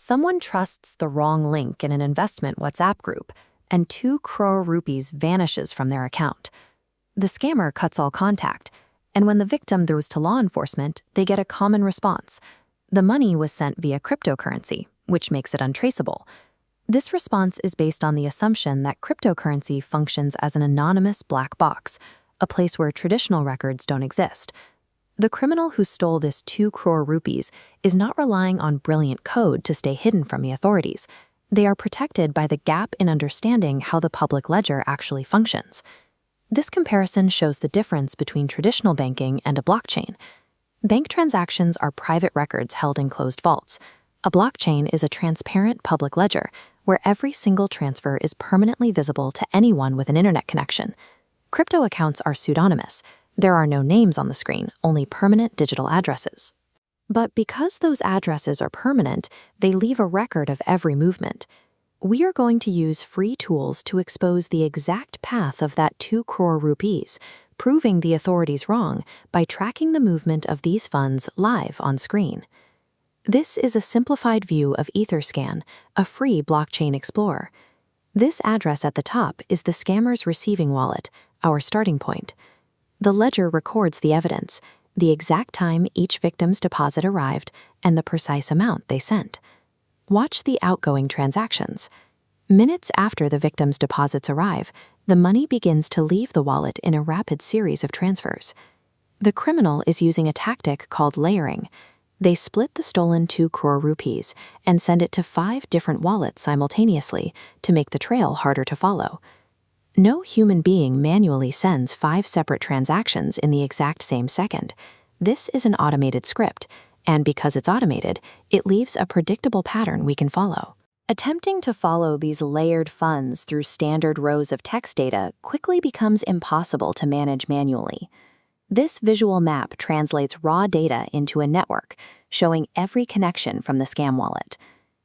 Someone trusts the wrong link in an investment WhatsApp group, and 2 crore rupees vanishes from their account. The scammer cuts all contact, and when the victim goes to law enforcement, they get a common response. The money was sent via cryptocurrency, which makes it untraceable. This response is based on the assumption that cryptocurrency functions as an anonymous black box, a place where traditional records don't exist. The criminal who stole this 2 crore rupees is not relying on brilliant code to stay hidden from the authorities. They are protected by the gap in understanding how the public ledger actually functions. This comparison shows the difference between traditional banking and a blockchain. Bank transactions are private records held in closed vaults. A blockchain is a transparent public ledger where every single transfer is permanently visible to anyone with an internet connection. Crypto accounts are pseudonymous. There are no names on the screen, only permanent digital addresses. But because those addresses are permanent, they leave a record of every movement. We are going to use free tools to expose the exact path of that 2 crore rupees, proving the authorities wrong by tracking the movement of these funds live on screen. This is a simplified view of Etherscan, a free blockchain explorer. This address at the top is the scammer's receiving wallet, our starting point. The ledger records the evidence, the exact time each victim's deposit arrived, and the precise amount they sent. Watch the outgoing transactions. Minutes after the victim's deposits arrive, the money begins to leave the wallet in a rapid series of transfers. The criminal is using a tactic called layering. They split the stolen 2 crore rupees and send it to 5 different wallets simultaneously to make the trail harder to follow. No human being manually sends 5 separate transactions in the exact same second. This is an automated script, and because it's automated, it leaves a predictable pattern we can follow. Attempting to follow these layered funds through standard rows of text data quickly becomes impossible to manage manually. This visual map translates raw data into a network, showing every connection from the scam wallet.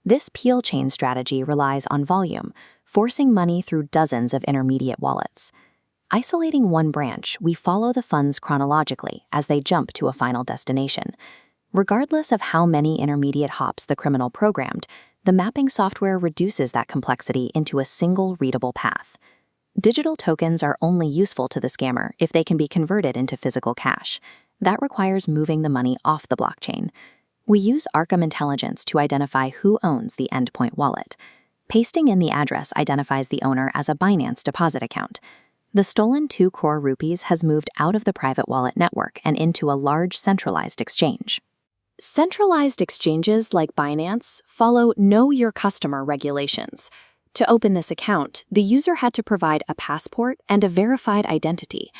This peel chain strategy relies on volume, forcing money through dozens of intermediate wallets. Isolating one branch, we follow the funds chronologically as they jump to a final destination. Regardless of how many intermediate hops the criminal programmed, the mapping software reduces that complexity into a single readable path. Digital tokens are only useful to the scammer if they can be converted into physical cash. That requires moving the money off the blockchain. We use Arkham Intelligence to identify who owns the endpoint wallet. Pasting in the address identifies the owner as a Binance deposit account. The stolen 2 crore rupees has moved out of the private wallet network and into a large centralized exchange. Centralized exchanges like Binance follow Know Your Customer regulations. To open this account, the user had to provide a passport and a verified identity.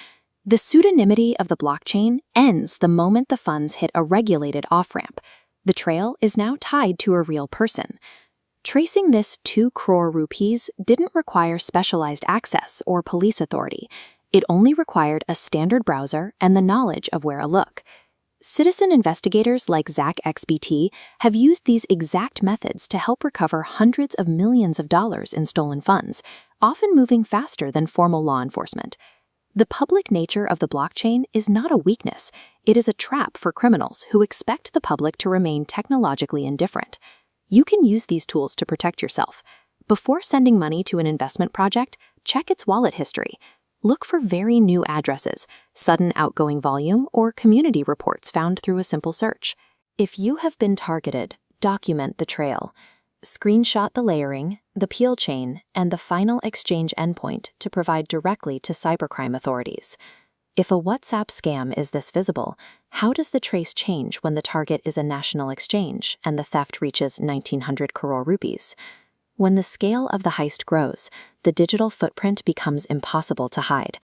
The pseudonymity of the blockchain ends the moment the funds hit a regulated off-ramp. The trail is now tied to a real person. Tracing this 2 crore rupees didn't require specialized access or police authority. It only required a standard browser and the knowledge of where to look. Citizen investigators like ZachXBT have used these exact methods to help recover hundreds of millions of dollars in stolen funds, often moving faster than formal law enforcement. The public nature of the blockchain is not a weakness. It is a trap for criminals who expect the public to remain technologically indifferent. You can use these tools to protect yourself. Before sending money to an investment project, check its wallet history. Look for very new addresses, sudden outgoing volume, or community reports found through a simple search. If you have been targeted, document the trail. Screenshot the layering, the peel chain, and the final exchange endpoint to provide directly to cybercrime authorities. If a WhatsApp scam is this visible, how does the trace change when the target is a national exchange and the theft reaches 1,900 crore rupees? When the scale of the heist grows, the digital footprint becomes impossible to hide.